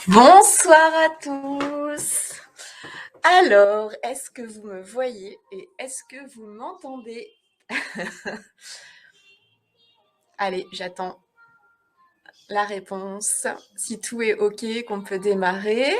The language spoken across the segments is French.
Bonsoir à tous. Alors, est-ce que vous me voyez et est-ce que vous m'entendez? Allez, j'attends la réponse. Si tout est OK, qu'on peut démarrer.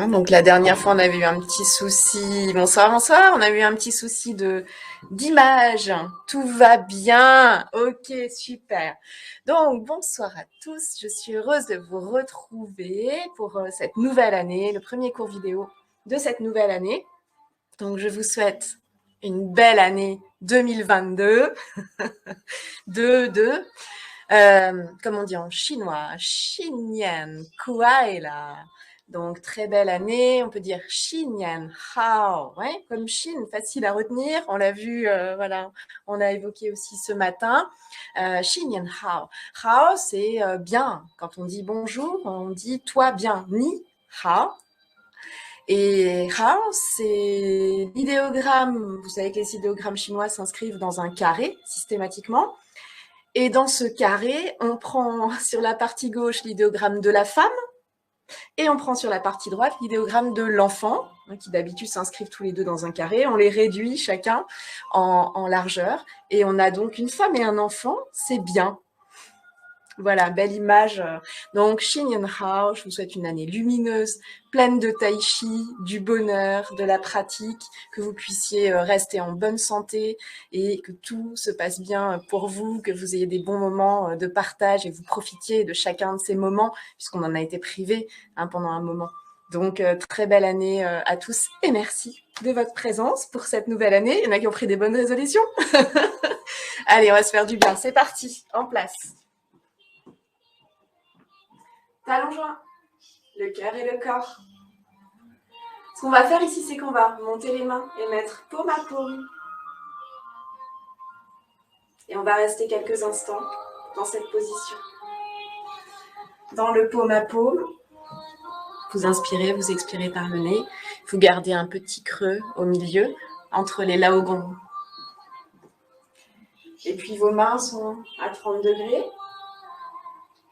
Donc la dernière fois, on avait eu un petit souci. Bonsoir, bonsoir. On a eu un petit souci d'image. Tout va bien. OK, super. Donc bonsoir à tous. Je suis heureuse de vous retrouver pour cette nouvelle année, le premier cours vidéo de cette nouvelle année. Donc je vous souhaite une belle année 2022. Comme on dit en chinois, Xinian Kuai-la. Donc, très belle année. On peut dire Xinian Hao. Ouais, comme Chine, facile à retenir. On l'a vu, voilà. On a évoqué aussi ce matin. Xinian Hao. Hao, c'est bien. Quand on dit bonjour, on dit toi bien. Ni Hao. Et Hao, c'est l'idéogramme. Vous savez que les idéogrammes chinois s'inscrivent dans un carré systématiquement. Et dans ce carré, on prend sur la partie gauche l'idéogramme de la femme et on prend sur la partie droite l'idéogramme de l'enfant, qui d'habitude s'inscrivent tous les deux dans un carré. On les réduit chacun en largeur et on a donc une femme et un enfant. C'est bien. Voilà, belle image. Donc, Xinyan Hao, je vous souhaite une année lumineuse, pleine de tai chi, du bonheur, de la pratique, que vous puissiez rester en bonne santé et que tout se passe bien pour vous, que vous ayez des bons moments de partage et que vous profitiez de chacun de ces moments, puisqu'on en a été privés pendant un moment. Donc, très belle année à tous et merci de votre présence pour cette nouvelle année. Il y en a qui ont pris des bonnes résolutions. Allez, on va se faire du bien. C'est parti, en place. Talons joints, le cœur et le corps. Ce qu'on va faire ici, c'est qu'on va monter les mains et mettre paume à paume. Et on va rester quelques instants dans cette position. Dans le paume à paume, vous inspirez, vous expirez par le nez. Vous gardez un petit creux au milieu entre les laogong. Et puis vos mains sont à 30 degrés.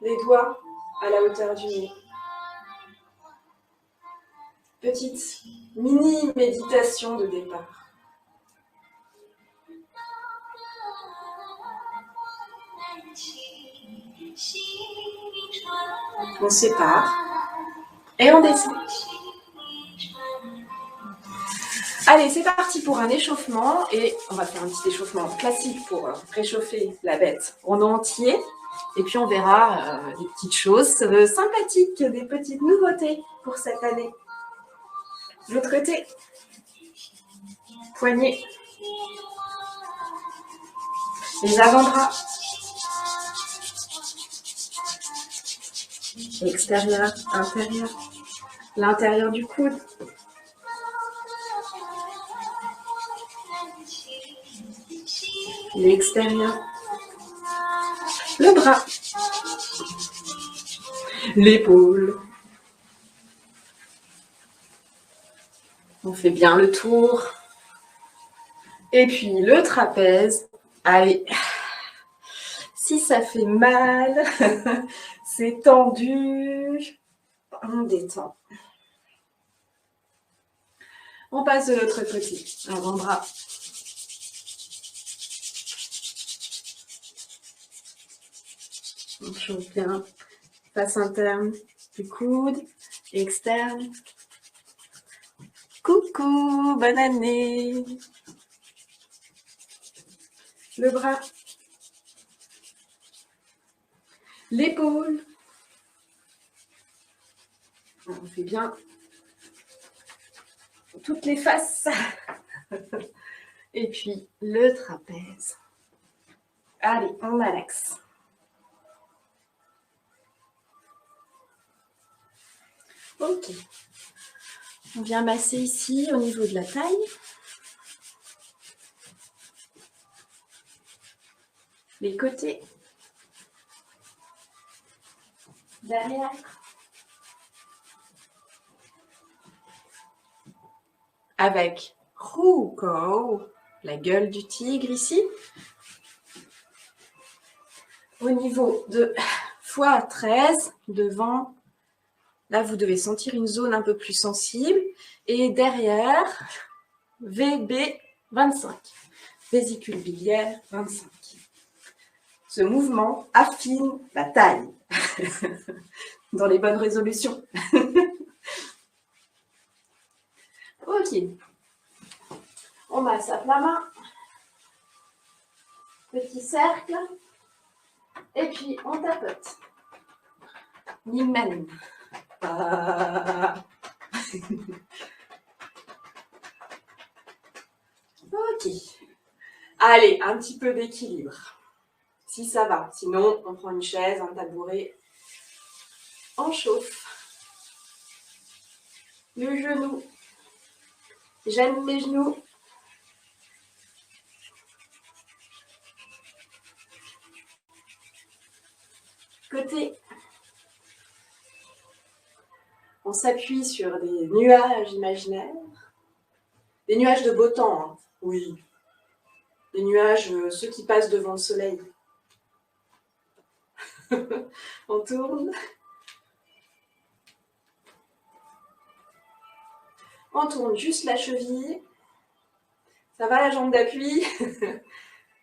Les doigts à la hauteur du nez. Petite mini méditation de départ. On sépare et on descend. Allez, c'est parti pour un échauffement et on va faire un petit échauffement classique pour réchauffer la bête en entier. Et puis on verra des petites choses sympathiques, des petites nouveautés pour cette année. De l'autre côté, poignets, les avant-bras, extérieur, intérieur, l'intérieur du coude. L'extérieur, le bras, l'épaule. On fait bien le tour. Et puis le trapèze. Allez, si ça fait mal, c'est tendu, on détend. On passe de l'autre côté, avant-bras. On chauffe bien, face interne du coude, externe. Coucou, bonne année. Le bras, l'épaule. On fait bien toutes les faces. Et puis le trapèze. Allez, on malaxe. Ok. On vient masser ici au niveau de la taille. Les côtés. Derrière. Avec Ruko, la gueule du tigre ici. Au niveau de x13, devant, là vous devez sentir une zone un peu plus sensible. Et derrière, VB25, vésicule biliaire 25. Ce mouvement affine la taille dans les bonnes résolutions. Ok, on masse à plat main, petit cercle, et puis on tapote. Nimen. Ok. Allez, un petit peu d'équilibre. Si ça va. Sinon, on prend une chaise, un tabouret. On chauffe. Le genou. J'aime les genoux. Côté. On s'appuie sur des nuages imaginaires. Des nuages de beau temps, hein. Oui. Des nuages, ceux qui passent devant le soleil. On tourne. On tourne juste la cheville. Ça va la jambe d'appui?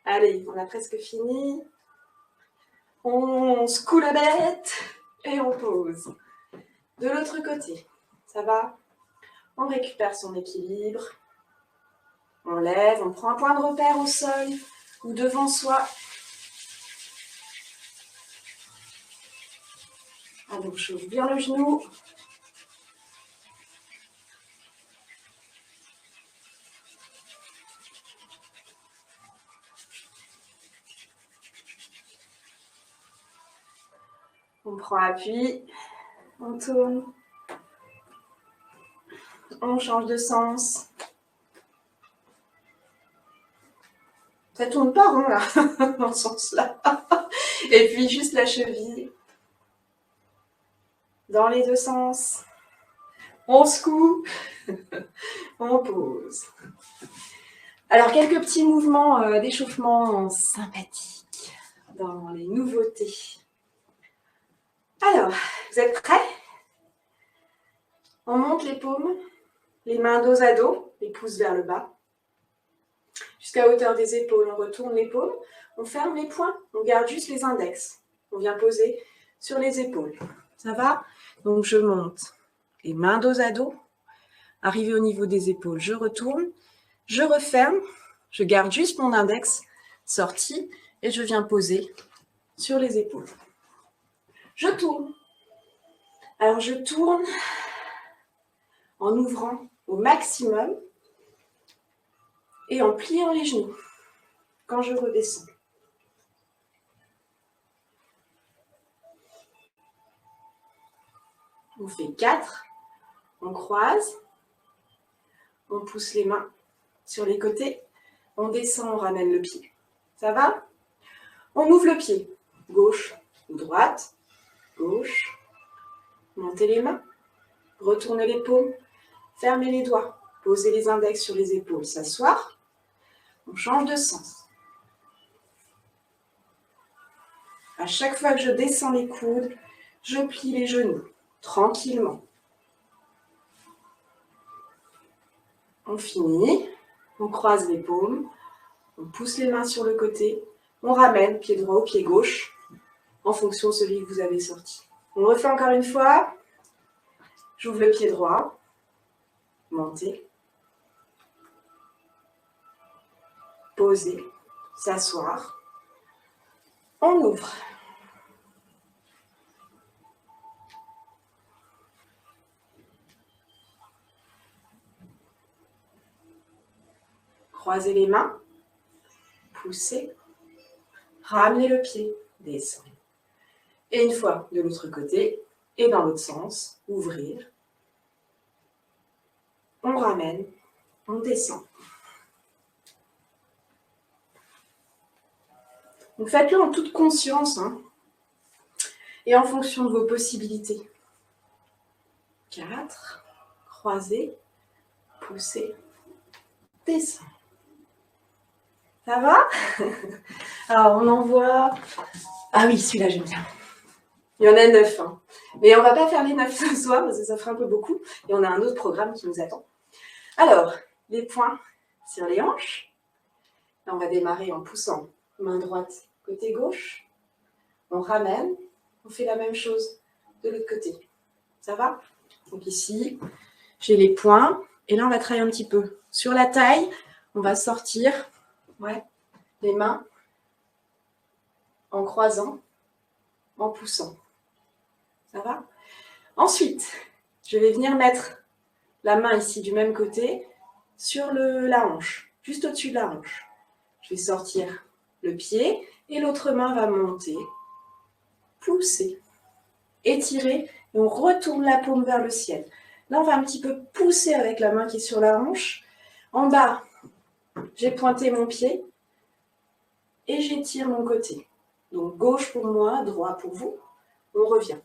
Allez, on a presque fini. On secoue la bête et on pose. De l'autre côté, ça va? On récupère son équilibre. On lève, on prend un point de repère au sol ou devant soi. On chauffe bien le genou. On prend appui, on tourne, on change de sens. Ça tourne pas rond là, dans ce sens-là. Et puis juste la cheville, dans les deux sens. On secoue, on pose. Alors quelques petits mouvements d'échauffement sympathiques dans les nouveautés. Alors, vous êtes prêts? On monte les paumes, les mains dos à dos, les pouces vers le bas. Jusqu'à hauteur des épaules, on retourne les paumes, on ferme les poings, on garde juste les index. On vient poser sur les épaules. Ça va? Donc je monte les mains dos à dos, arrivé au niveau des épaules, je retourne, je referme, je garde juste mon index sorti et je viens poser sur les épaules. Je tourne. Alors je tourne en ouvrant au maximum et en pliant les genoux quand je redescends. On fait 4, on croise, on pousse les mains sur les côtés, on descend, on ramène le pied. Ça va? On ouvre le pied, gauche ou droite, gauche, montez les mains, retournez les paumes, fermez les doigts, posez les index sur les épaules, s'asseoir, on change de sens. À chaque fois que je descends les coudes, je plie les genoux, tranquillement. On finit, on croise les paumes, on pousse les mains sur le côté, on ramène pied droit au pied gauche, en fonction de celui que vous avez sorti. On refait encore une fois. J'ouvre le pied droit, montez, poser, s'asseoir. On ouvre. Croisez les mains, poussez, ramenez le pied, descendez. Et une fois de l'autre côté, et dans l'autre sens, ouvrir. On ramène, on descend. Donc faites-le en toute conscience, hein, et en fonction de vos possibilités. 4, croisez, poussez, descend. Ça va? Alors, on en voit... Ah oui, celui-là, j'aime bien. Il y en a 9. Hein. Mais on ne va pas faire les 9 ce soir, parce que ça ferait un peu beaucoup. Et on a un autre programme qui nous attend. Alors, les poings sur les hanches. Là, on va démarrer en poussant main droite côté gauche. On ramène. On fait la même chose de l'autre côté. Ça va? Donc ici, j'ai les poings. Et là, on va travailler un petit peu. Sur la taille, on va sortir les mains en croisant, en poussant. Ça va? Ensuite, je vais venir mettre la main ici du même côté sur la hanche, juste au-dessus de la hanche. Je vais sortir le pied et l'autre main va monter, pousser, étirer et on retourne la paume vers le ciel. Là, on va un petit peu pousser avec la main qui est sur la hanche. En bas, j'ai pointé mon pied et j'étire mon côté. Donc, gauche pour moi, droit pour vous. On revient.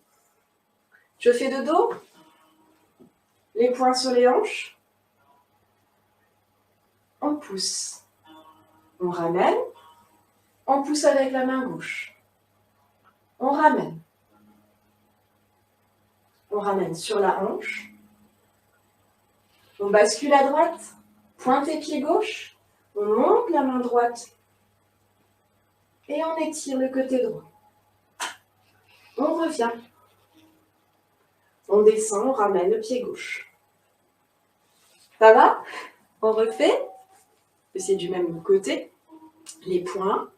Je fais de dos, les poings sur les hanches. On pousse. On ramène. On pousse avec la main gauche. On ramène. On ramène sur la hanche. On bascule à droite. Pointe pied gauche. On monte la main droite. Et on étire le côté droit. On revient. On descend, on ramène le pied gauche. Ça va? On refait. C'est du même côté. Les poings.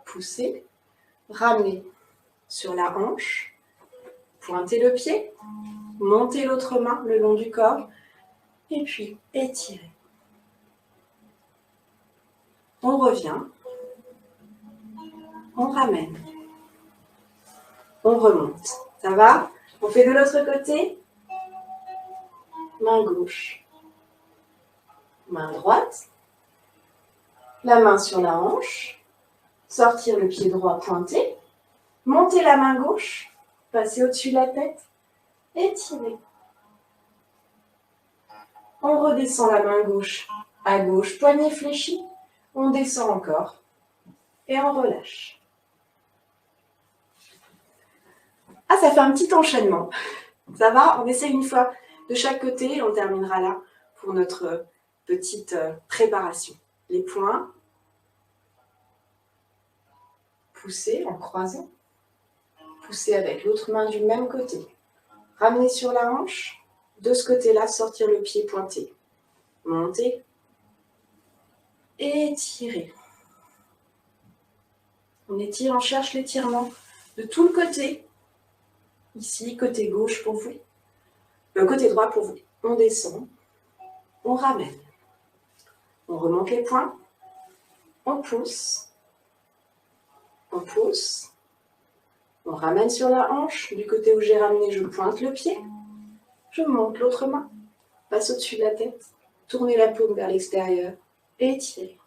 Pousser. Ramener sur la hanche. Pointer le pied. Monter l'autre main le long du corps. Et puis étirer. On revient. On ramène. On remonte. Ça va? On fait de l'autre côté. Main gauche. Main droite. La main sur la hanche. Sortir le pied droit pointé. Monter la main gauche. Passer au-dessus de la tête. Étirer. On redescend la main gauche à gauche. Poignet fléchi. On descend encore. Et on relâche. Ah, ça fait un petit enchaînement. Ça va? On essaie une fois de chaque côté et on terminera là pour notre petite préparation. Les poings. Pousser en croisant. Pousser avec l'autre main du même côté. Ramener sur la hanche. De ce côté-là, sortir le pied pointé. Monter. Étirer. On étire, on cherche l'étirement de tout le côté. Ici, côté gauche pour vous. Côté droit pour vous. On descend. On ramène. On remonte les poings. On pousse. On pousse. On ramène sur la hanche. Du côté où j'ai ramené, je pointe le pied. Je monte l'autre main. Passe au-dessus de la tête. Tournez la paume vers l'extérieur. Étire.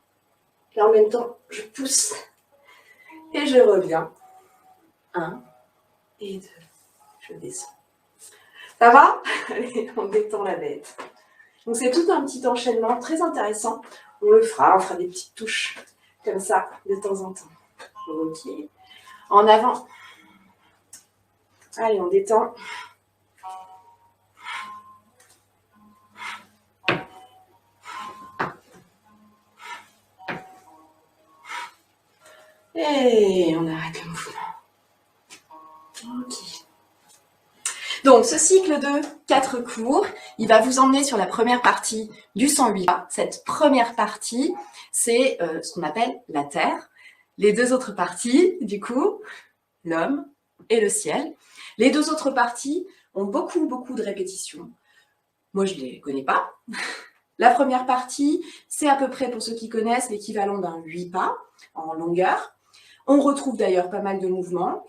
Et en même temps, je pousse. Et je reviens. 1 et 2. Je descends. Ça va? Allez, on détend la bête. Donc c'est tout un petit enchaînement très intéressant. On le fera, on fera des petites touches comme ça de temps en temps. Ok. En avant. Allez, on détend. Et on arrête le mouvement. Ok. Donc, ce cycle de 4 cours, il va vous emmener sur la première partie du 108. Cette première partie, c'est ce qu'on appelle la Terre. Les 2 autres parties, du coup, l'homme et le ciel. Les 2 autres parties ont beaucoup de répétitions. Moi, je ne les connais pas. La première partie, c'est à peu près, pour ceux qui connaissent, l'équivalent d'un 8 pas en longueur. On retrouve d'ailleurs pas mal de mouvements.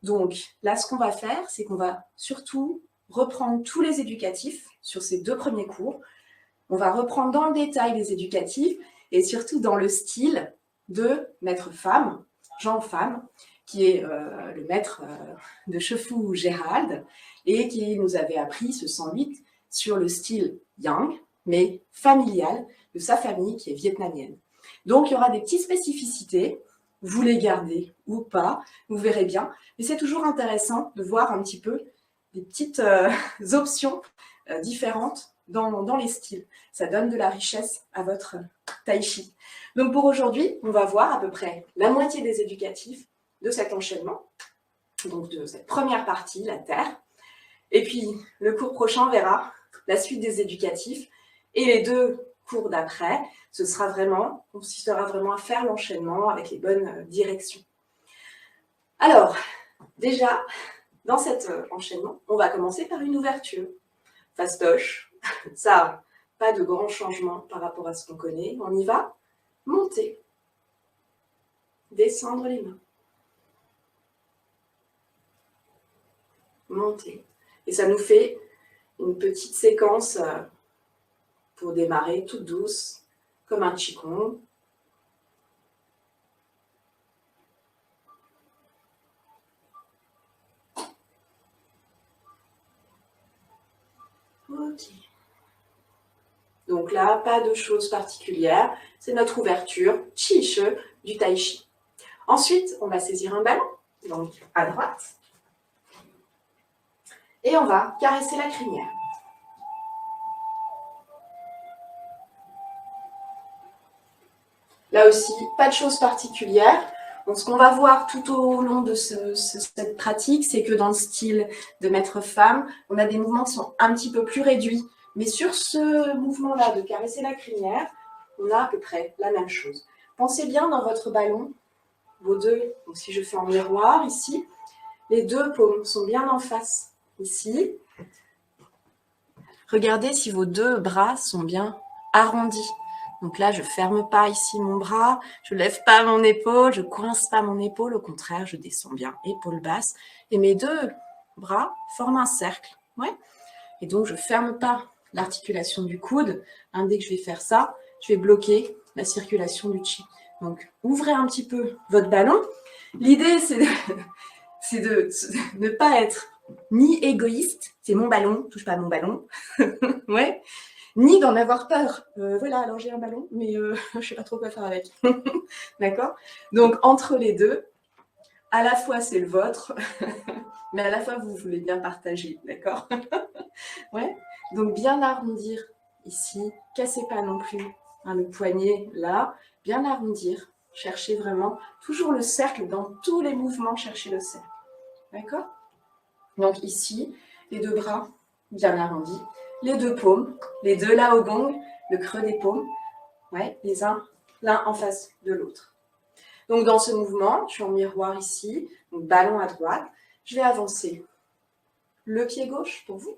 Donc là, ce qu'on va faire, c'est qu'on va surtout reprendre tous les éducatifs sur ces 2 premiers cours. On va reprendre dans le détail les éducatifs et surtout dans le style de Maître Femme, Jean Femme, qui est le maître de Chefou Gérald, et qui nous avait appris ce 108 sur le style yang, mais familial, de sa famille qui est vietnamienne. Donc, il y aura des petites spécificités, vous les gardez ou pas, vous verrez bien. Mais c'est toujours intéressant de voir un petit peu des petites options différentes dans les styles. Ça donne de la richesse à votre tai chi. Donc pour aujourd'hui, on va voir à peu près la moitié des éducatifs de cet enchaînement, donc de cette première partie, la terre. Et puis le cours prochain verra la suite des éducatifs et les 2 cours d'après, consistera vraiment à faire l'enchaînement avec les bonnes directions. Alors, déjà, dans cet enchaînement, on va commencer par une ouverture. Fastoche, ça, pas de grands changements par rapport à ce qu'on connaît. On y va. Monter. Descendre les mains. Monter. Et ça nous fait une petite séquence pour démarrer toute douce, comme un qigong. Ok. Donc là, pas de choses particulières. C'est notre ouverture, chi-che, du tai chi. Ensuite, on va saisir un ballon, donc à droite. Et on va caresser la crinière. Là aussi, pas de choses particulières. Donc, ce qu'on va voir tout au long de cette pratique, c'est que dans le style de maître-femme, on a des mouvements qui sont un petit peu plus réduits. Mais sur ce mouvement-là de caresser la crinière, on a à peu près la même chose. Pensez bien dans votre ballon, vos 2, donc si je fais en miroir ici, les 2 paumes sont bien en face ici. Regardez si vos 2 bras sont bien arrondis. Donc là, je ne ferme pas ici mon bras, je ne lève pas mon épaule, je ne coince pas mon épaule, au contraire, je descends bien, épaule basse. Et mes 2 bras forment un cercle. Ouais. Et donc, je ne ferme pas l'articulation du coude. Dès que je vais faire ça, je vais bloquer la circulation du chi. Donc, ouvrez un petit peu votre ballon. L'idée, c'est de ne pas être ni égoïste, c'est mon ballon, touche pas à mon ballon, ouais, ni d'en avoir peur. Voilà, alors j'ai un ballon, mais je ne sais pas trop quoi faire avec. D'accord? Donc, entre les 2, à la fois c'est le vôtre, mais à la fois vous voulez bien partager, d'accord? Ouais. Donc, bien arrondir ici, cassez pas non plus le poignet là, bien arrondir, cherchez vraiment toujours le cercle dans tous les mouvements, cherchez le cercle. D'accord? Donc ici, les 2 bras bien arrondis, les 2 paumes, les 2 lao gong, le creux des paumes, ouais, les uns l'un en face de l'autre. Donc dans ce mouvement, je suis en miroir ici, donc ballon à droite, je vais avancer le pied gauche pour vous,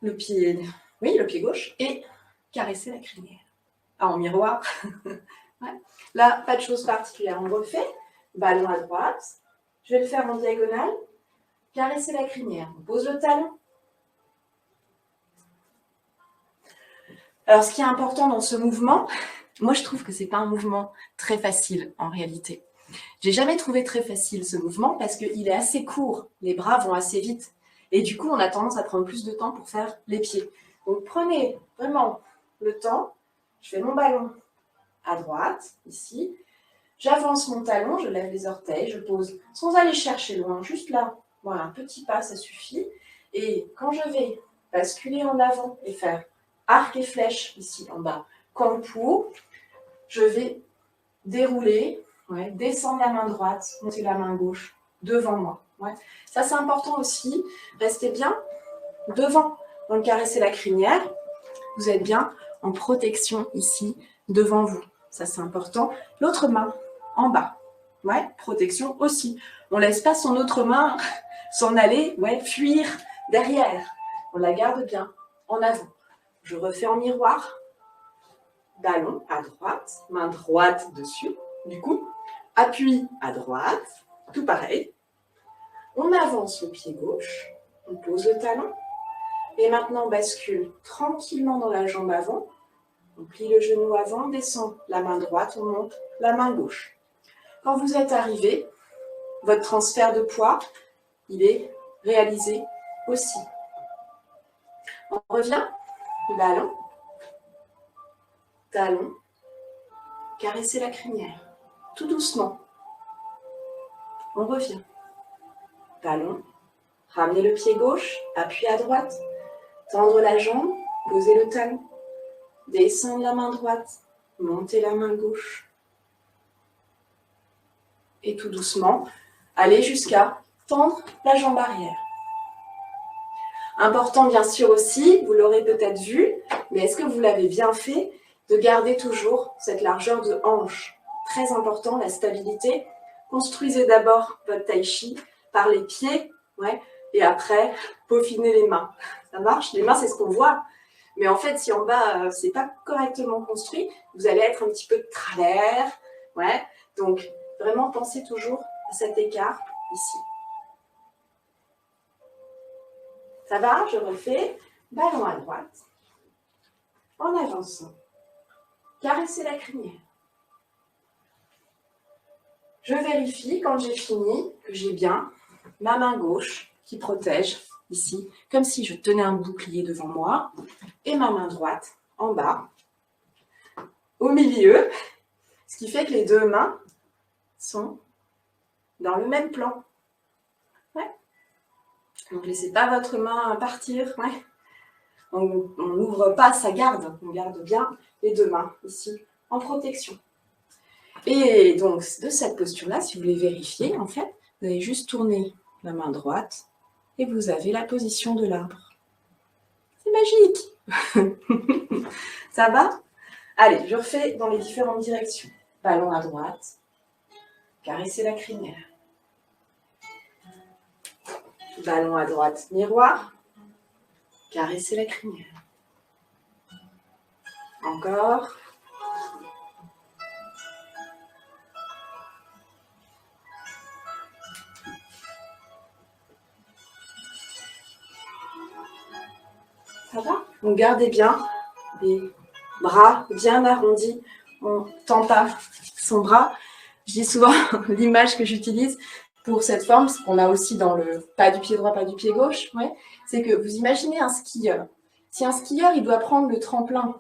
le pied gauche, et caresser la crinière. En miroir. Ouais. Là, pas de choses particulières. On refait, ballon à droite, je vais le faire en diagonale, caresser la crinière. On pose le talon. Alors, ce qui est important dans ce mouvement, moi, je trouve que ce n'est pas un mouvement très facile en réalité. J'ai jamais trouvé très facile ce mouvement parce qu'il est assez court. Les bras vont assez vite. Et du coup, on a tendance à prendre plus de temps pour faire les pieds. Donc, prenez vraiment le temps. Je fais mon ballon à droite, ici. J'avance mon talon, je lève les orteils, je pose sans aller chercher loin, juste là. Voilà, un petit pas, ça suffit. Et quand je vais basculer en avant et faire arc et flèche ici en bas, Kangpu, je vais dérouler, ouais, descendre la main droite, monter la main gauche devant moi. Ouais. Ça, c'est important aussi. Restez bien devant. Donc, caresser la crinière. Vous êtes bien en protection ici devant vous. Ça, c'est important. L'autre main en bas. Ouais, protection aussi. On ne laisse pas son autre main s'en aller, ouais, fuir derrière. On la garde bien en avant. Je refais en miroir. Ballon à droite, main droite dessus. Du coup, appui à droite, tout pareil. On avance le pied gauche, on pose le talon. Et maintenant, on bascule tranquillement dans la jambe avant. On plie le genou avant, on descend la main droite, on monte la main gauche. Quand vous êtes arrivé, votre transfert de poids, il est réaliser aussi. On revient, ballon, talon, caresser la crinière, tout doucement. On revient, ballon, ramener le pied gauche, appui à droite, tendre la jambe, poser le talon, descendre la main droite, monter la main gauche. Et tout doucement, aller jusqu'à tendre la jambe arrière. Important bien sûr aussi, vous l'aurez peut-être vu, mais est-ce que vous l'avez bien fait, de garder toujours cette largeur de hanche. Très important, la stabilité. Construisez d'abord votre tai chi par les pieds, ouais, et après, peaufinez les mains. Ça marche? Les mains, c'est ce qu'on voit. Mais en fait, si en bas, c'est pas correctement construit, vous allez être un petit peu de travers. Ouais. Donc, vraiment, pensez toujours à cet écart ici. Ça va? Je refais. Ballon à droite. En avançant. Caressez la crinière. Je vérifie quand j'ai fini que j'ai bien ma main gauche qui protège ici, comme si je tenais un bouclier devant moi, et ma main droite en bas, au milieu, ce qui fait que les deux mains sont dans le même plan. Ouais. Donc, laissez pas votre main partir. Ouais. On n'ouvre pas sa garde, on garde bien les deux mains ici en protection. Et donc, de cette posture-là, si vous voulez vérifier, en fait, vous allez juste tourner la main droite et vous avez la position de l'arbre. C'est magique. Ça va? Allez, je refais dans les différentes directions. Ballon à droite, caressez la crinière. Ballon à droite, miroir, caressez la crinière. Encore. Ça va? Donc gardez bien les bras bien arrondis. On ne tend pas son bras. Je dis souvent l'image que j'utilise pour cette forme, ce qu'on a aussi dans le pas du pied droit, pas du pied gauche, ouais, c'est que vous imaginez un skieur. Si un skieur, il doit prendre le tremplin,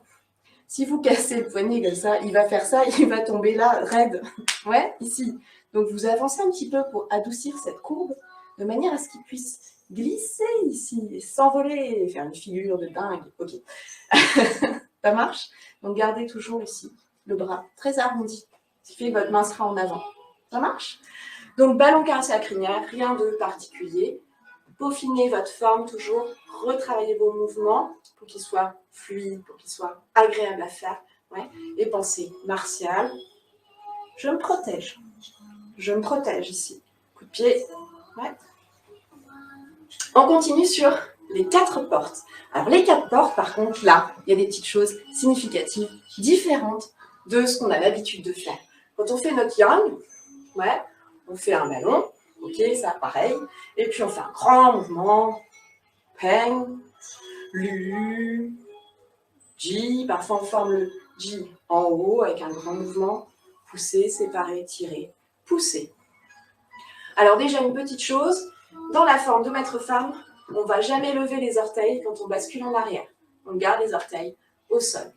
si vous cassez le poignet comme ça, il va faire ça, il va tomber là, raide. Ouais, ici. Donc vous avancez un petit peu pour adoucir cette courbe, de manière à ce qu'il puisse glisser ici, s'envoler, faire une figure de dingue. Ok. Ça marche? Donc gardez toujours ici le bras très arrondi, ce qui fait que votre main sera en avant. Ça marche? Donc ballon caressé à la crinière, rien de particulier. Peaufinez votre forme toujours, retravaillez vos mouvements pour qu'ils soient fluides, pour qu'ils soient agréables à faire. Ouais. Et pensez martial. Je me protège. Je me protège ici. Coup de pied. Ouais. On continue sur les 4 portes. Alors les 4 portes, par contre, là, il y a des petites choses significatives, différentes de ce qu'on a l'habitude de faire. Quand on fait notre yang, ouais, on fait un ballon, ok, ça pareil, et puis on fait un grand mouvement, peng, lu, ji, parfois on forme le ji en haut avec un grand mouvement, pousser, séparer, tirer, pousser. Alors déjà une petite chose, dans la forme de maître-femme, on ne va jamais lever les orteils quand on bascule en arrière. On garde les orteils au sol.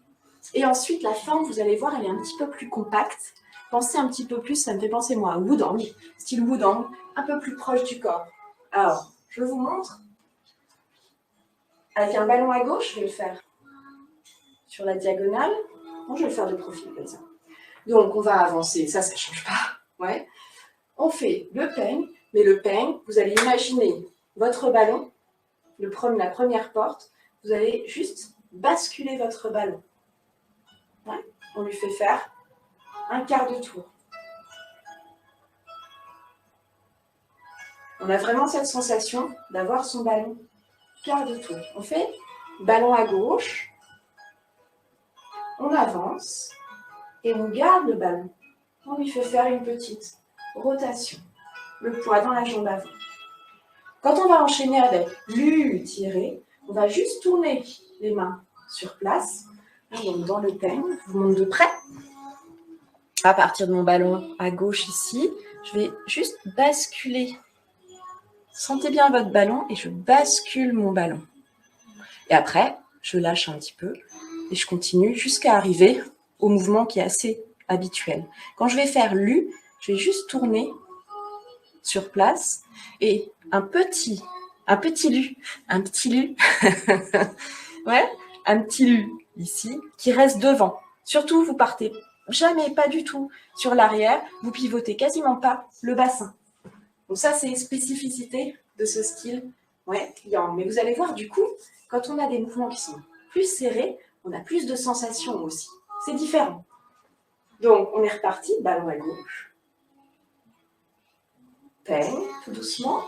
Et ensuite, la forme, vous allez voir, elle est un petit peu plus compacte. Pensez un petit peu plus, ça me fait penser moi à Wudang, style Wudang, un peu plus proche du corps. Alors, je vous montre. Avec un ballon à gauche, je vais le faire sur la diagonale. Bon, je vais le faire de profil comme ça. Donc, on va avancer. Ça ne change pas. Ouais. On fait le peigne, mais le peigne, vous allez imaginer votre ballon, la première porte, vous allez juste basculer votre ballon. Ouais. On lui fait faire un quart de tour. On a vraiment cette sensation d'avoir son ballon quart de tour. On fait ballon à gauche, on avance et on garde le ballon. On lui fait faire une petite rotation, le poids dans la jambe avant. Quand on va enchaîner avec lu, tirer, on va juste tourner les mains sur place. Donc dans le peigne, je vous montre de près. À partir de mon ballon à gauche ici, je vais juste basculer Sentez bien votre ballon et je bascule mon ballon. Et après, je lâche un petit peu et je continue jusqu'à arriver au mouvement qui est assez habituel. Quand je vais faire l'U, je vais juste tourner sur place et un petit lu, ouais, un petit lu ici qui reste devant. Surtout, vous partez jamais, pas du tout sur l'arrière, vous pivotez quasiment pas le bassin. Donc ça, c'est une spécificité de ce style, ouais, yang. Mais vous allez voir, du coup, quand on a des mouvements qui sont plus serrés, on a plus de sensations aussi. C'est différent. Donc, on est reparti, ballon à gauche. Peigne, tout doucement.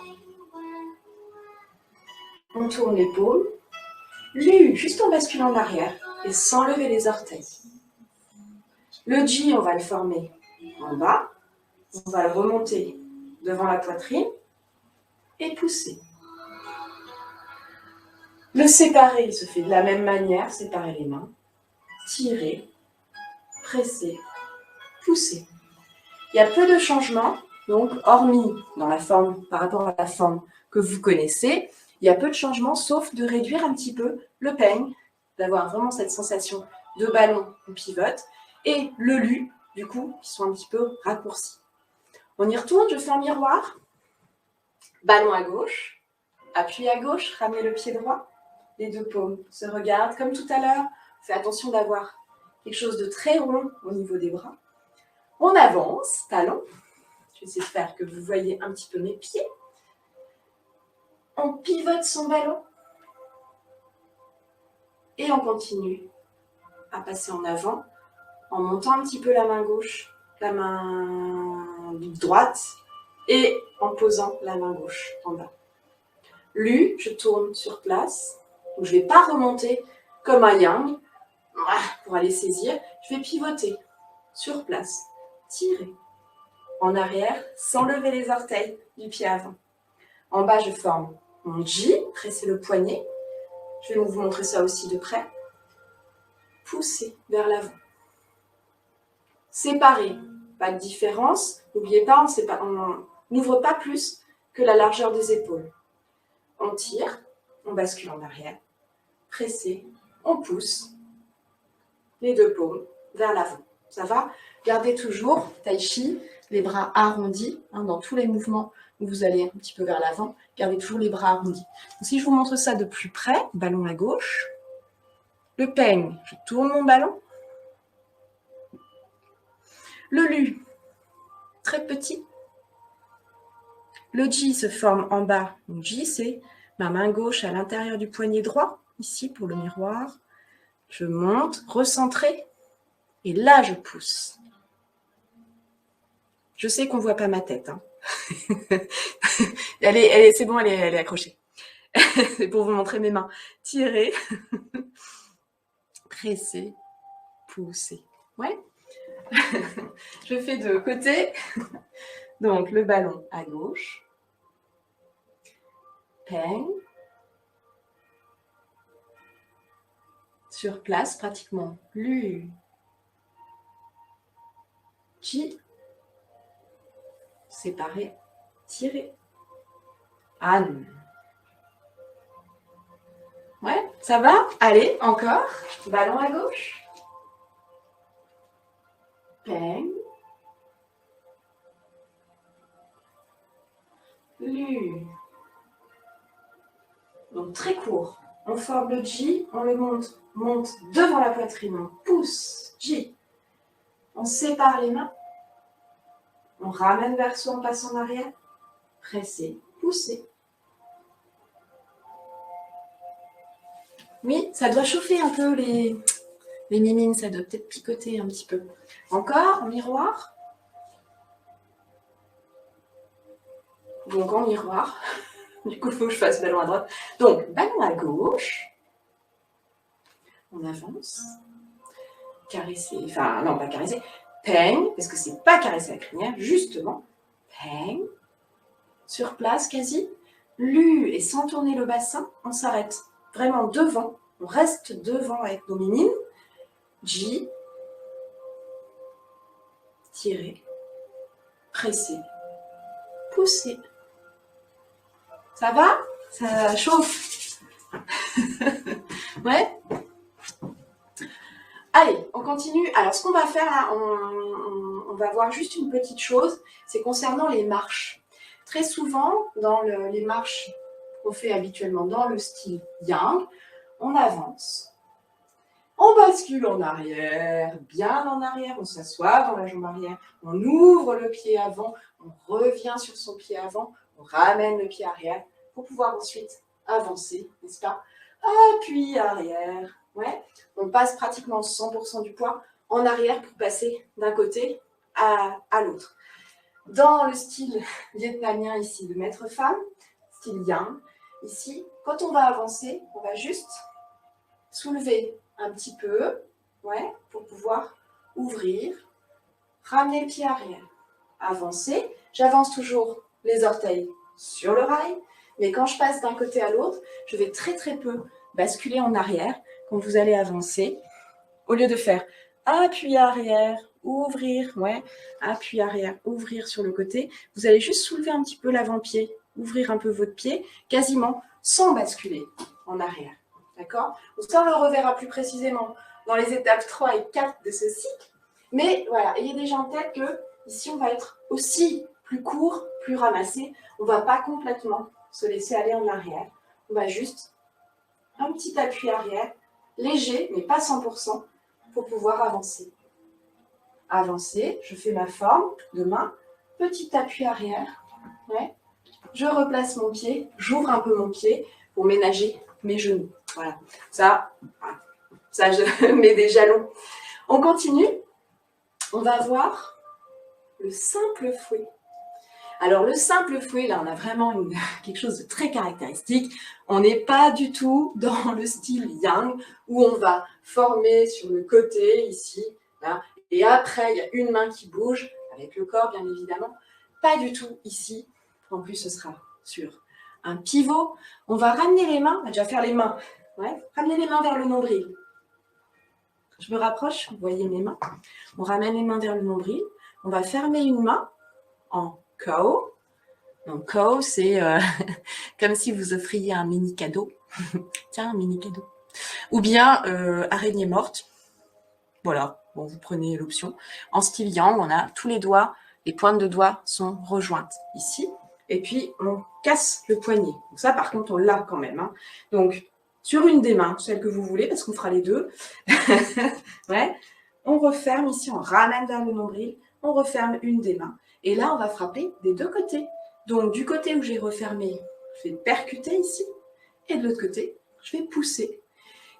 On tourne l'épaule. L'U, juste en basculant en arrière et sans lever les orteils. Le J, on va le former en bas. On va le remonter devant la poitrine et pousser. Le séparer, il se fait de la même manière, séparer les mains, tirer, presser, pousser. Il y a peu de changements, donc hormis dans la forme, par rapport à la forme que vous connaissez, il y a peu de changements, sauf de réduire un petit peu le peigne, d'avoir vraiment cette sensation de ballon qu'on pivote, et le lu, du coup, qui sont un petit peu raccourcis. On y retourne, je fais un miroir, ballon à gauche, appui à gauche, ramenez le pied droit, les deux paumes se regardent comme tout à l'heure, faites attention d'avoir quelque chose de très rond au niveau des bras. On avance, talon, je vais essayer de faire que vous voyez un petit peu mes pieds. On pivote son ballon et on continue à passer en avant en montant un petit peu la main gauche, la main droite et en posant la main gauche en bas. L'U, je tourne sur place, donc je ne vais pas remonter comme un yang pour aller saisir, je vais pivoter sur place, tirer en arrière sans lever les orteils du pied avant. En bas, je forme mon J, pressez le poignet. Je vais vous montrer ça aussi de près. Poussez vers l'avant. Séparer, pas de différence. N'oubliez pas, on n'ouvre pas plus que la largeur des épaules. On tire, on bascule en arrière. Pressez, on pousse les deux paumes vers l'avant. Ça va? Gardez toujours, tai chi, les bras arrondis dans tous les mouvements où vous allez un petit peu vers l'avant. Gardez toujours les bras arrondis. Donc, si je vous montre ça de plus près, ballon à gauche. Le peigne, je tourne mon ballon. Le lu, très petit. Le J se forme en bas. Donc J, c'est ma main gauche à l'intérieur du poignet droit, ici pour le miroir. Je monte, recentré, et là je pousse. Je sais qu'on ne voit pas ma tête. C'est bon, elle est accrochée. C'est pour vous montrer mes mains. Tirer, presser, pousser. Ouais. Je fais de côté. Donc le ballon à gauche. Peigne. Sur place, pratiquement. Lu. Chi. Séparer. Tirer. An. Ouais, ça va? Allez, encore. Ballon à gauche. Peigne. Lu. Donc très court. On forme le J, on le monte devant la poitrine, on pousse, J. On sépare les mains. On ramène vers soi, on passe en arrière. Presser, pousser. Oui, ça doit chauffer un peu les mimines, ça doit peut-être picoter un petit peu. Encore, en miroir. Donc en miroir. Du coup, il faut que je fasse ballon à droite. Donc, ballon à gauche. On avance. Caresser, enfin non, pas caresser. Peigne, parce que c'est pas caresser la crinière, justement. Peigne. Sur place, quasi. Lu, et sans tourner le bassin, on s'arrête vraiment devant. On reste devant avec nos mimines. J. Tirer. Presser. Pousser. Ça va? Ça chauffe? Ouais? Allez, on continue. Alors, ce qu'on va faire là, on va voir juste une petite chose, c'est concernant les marches. Très souvent, dans les marches qu'on fait habituellement dans le style Yang, on avance, on bascule en arrière, bien en arrière, on s'assoit dans la jambe arrière, on ouvre le pied avant, on revient sur son pied avant, on ramène le pied arrière pour pouvoir ensuite avancer, n'est-ce pas? Appui arrière, ouais. On passe pratiquement 100% du poids en arrière pour passer d'un côté à l'autre. Dans le style vietnamien ici de maître-femme, style Yang, ici, quand on va avancer, on va juste soulever un petit peu, ouais, pour pouvoir ouvrir, ramener le pied arrière, avancer. J'avance toujours les orteils sur le rail, mais quand je passe d'un côté à l'autre, je vais très très peu basculer en arrière quand vous allez avancer. Au lieu de faire appui arrière, ouvrir, ouais, appui arrière, ouvrir sur le côté, vous allez juste soulever un petit peu l'avant-pied, ouvrir un peu votre pied, quasiment sans basculer en arrière. D'accord? Ça, on le reverra plus précisément dans les étapes 3 et 4 de ce cycle. Mais voilà, ayez déjà en tête que ici, on va être aussi plus court, plus ramassé. On ne va pas complètement se laisser aller en arrière. On va juste un petit appui arrière, léger, mais pas 100%, pour pouvoir avancer. Avancer, je fais ma forme de main, petit appui arrière. Ouais. Je replace mon pied, j'ouvre un peu mon pied pour ménager mes genoux. Voilà, ça je mets des jalons. On continue, on va voir le simple fouet. Alors le simple fouet, là on a vraiment quelque chose de très caractéristique. On n'est pas du tout dans le style Yang où on va former sur le côté ici, là, et après il y a une main qui bouge avec le corps bien évidemment. Pas du tout ici. En plus ce sera sur un pivot. On va ramener les mains, on va déjà faire les mains. Ouais, ramener les mains vers le nombril. Je me rapproche, vous voyez mes mains. On ramène les mains vers le nombril. On va fermer une main en KO. Donc KO, c'est comme si vous offriez un mini cadeau. Tiens, un mini cadeau. Ou bien araignée morte. Voilà, bon, vous prenez l'option. En style Yang, on a tous les doigts, les pointes de doigts sont rejointes ici. Et puis, on casse le poignet. Donc ça, par contre, on l'a quand même. Hein. Donc, sur une des mains, celle que vous voulez, parce qu'on fera les deux. Ouais. On referme ici, on ramène vers le nombril. On referme une des mains. Et là, on va frapper des deux côtés. Donc, du côté où j'ai refermé, je vais percuter ici. Et de l'autre côté, je vais pousser.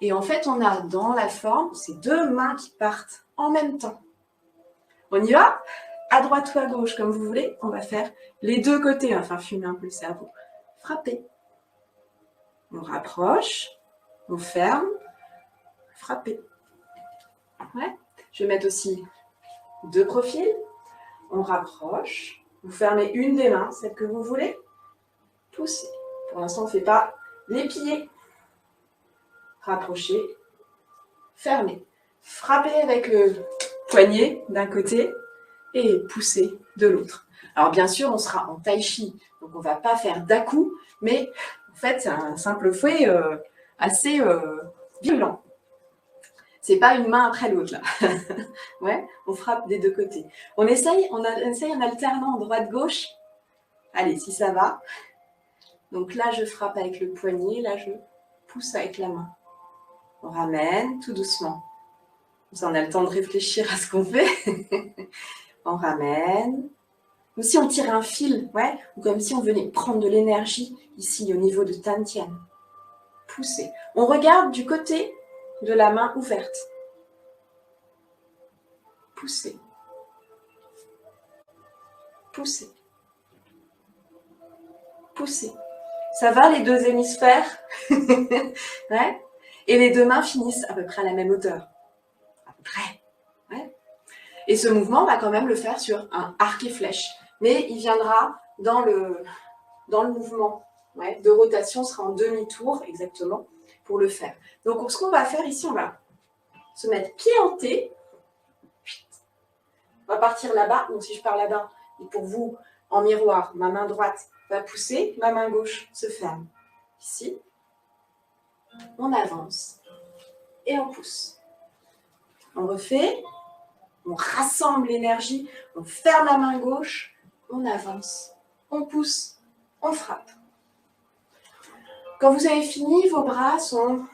Et en fait, on a dans la forme ces deux mains qui partent en même temps. On y va? À droite ou à gauche, comme vous voulez. On va faire les deux côtés, enfin fumer un peu le cerveau. Frapper. On rapproche, on ferme, frapper. Ouais. Je vais mettre aussi deux profils. On rapproche. Vous fermez une des mains, celle que vous voulez. Poussez. Pour l'instant, on ne fait pas les pieds. Rapprocher, fermer. Frapper avec le poignet d'un côté et pousser de l'autre. Alors bien sûr, on sera en tai chi, donc on ne va pas faire d'un-coup, mais en fait, c'est un simple fouet assez violent. C'est pas une main après l'autre, là. Ouais, on frappe des deux côtés. On essaye en alternant droite-gauche. Allez, si ça va. Donc là, je frappe avec le poignet, là, je pousse avec la main. On ramène tout doucement. Comme ça, on a le temps de réfléchir à ce qu'on fait. On ramène. Comme si on tirait un fil, ouais, ou comme si on venait prendre de l'énergie ici au niveau de Tantien. Pousser. On regarde du côté de la main ouverte. Pousser. Pousser. Pousser. Ça va les deux hémisphères? Ouais. Et les deux mains finissent à peu près à la même hauteur. À peu près. Ouais. Et ce mouvement, on va quand même le faire sur un arc et flèche. Mais il viendra dans le mouvement ouais, de rotation, sera en demi-tour exactement pour le faire. Donc ce qu'on va faire ici, on va se mettre pied en T. On va partir là-bas. Donc si je pars là-bas, et pour vous, en miroir, ma main droite va pousser, ma main gauche se ferme. Ici, on avance et on pousse. On refait, on rassemble l'énergie, on ferme la main gauche, on avance, on pousse, on frappe. Quand vous avez fini, vos bras sont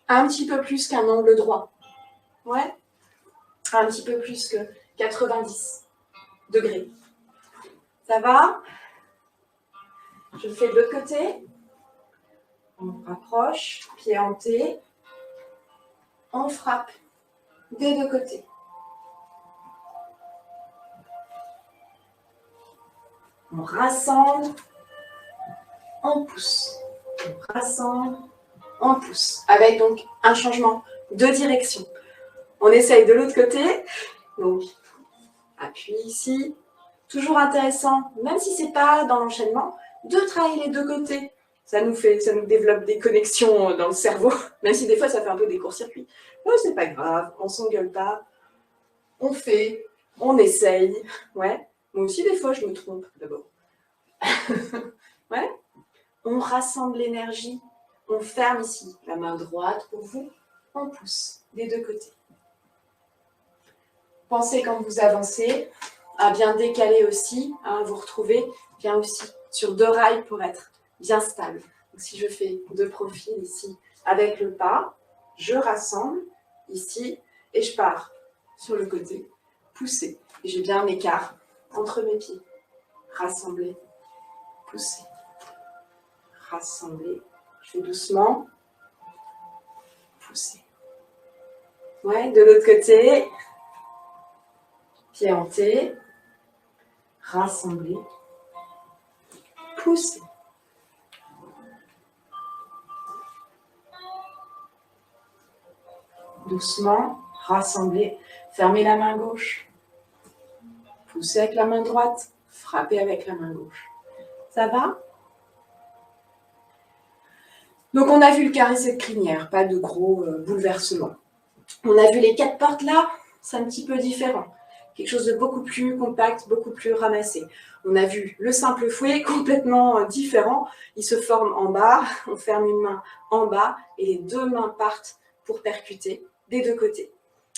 un petit peu plus qu'un angle droit. Ouais, un petit peu plus que 90 degrés. Ça va? Je le fais de l'autre côté. On rapproche, pied hanté. On frappe des deux côtés. On rassemble, on pousse. On rassemble, on pousse. Avec donc un changement de direction. On essaye de l'autre côté. Donc, appui ici. Toujours intéressant, même si ce n'est pas dans l'enchaînement, de travailler les deux côtés. Ça nous développe des connexions dans le cerveau, même si des fois ça fait un peu des courts-circuits. Oh, c'est pas grave, on s'engueule pas. On fait, on essaye. Ouais. Moi aussi, des fois, je me trompe d'abord. Ouais. On rassemble l'énergie. On ferme ici la main droite pour vous. On pousse des deux côtés. Pensez quand vous avancez à bien décaler aussi, vous retrouvez bien aussi sur deux rails pour être bien stable. Donc, si je fais deux profils ici avec le pas, je rassemble ici et je pars sur le côté, pousser. Et j'ai bien un écart entre mes pieds. Rassembler, pousser, rassembler. Je fais doucement, pousser. Ouais, de l'autre côté, pied hanté, rassembler, pousser. Doucement, rassembler, fermez la main gauche, poussez avec la main droite, frappez avec la main gauche. Ça va? Donc on a vu le carré cette crinière, pas de gros bouleversements. On a vu les 4 portes là, c'est un petit peu différent. Quelque chose de beaucoup plus compact, beaucoup plus ramassé. On a vu le simple fouet, complètement différent. Il se forme en bas, on ferme une main en bas et les deux mains partent pour percuter des deux côtés.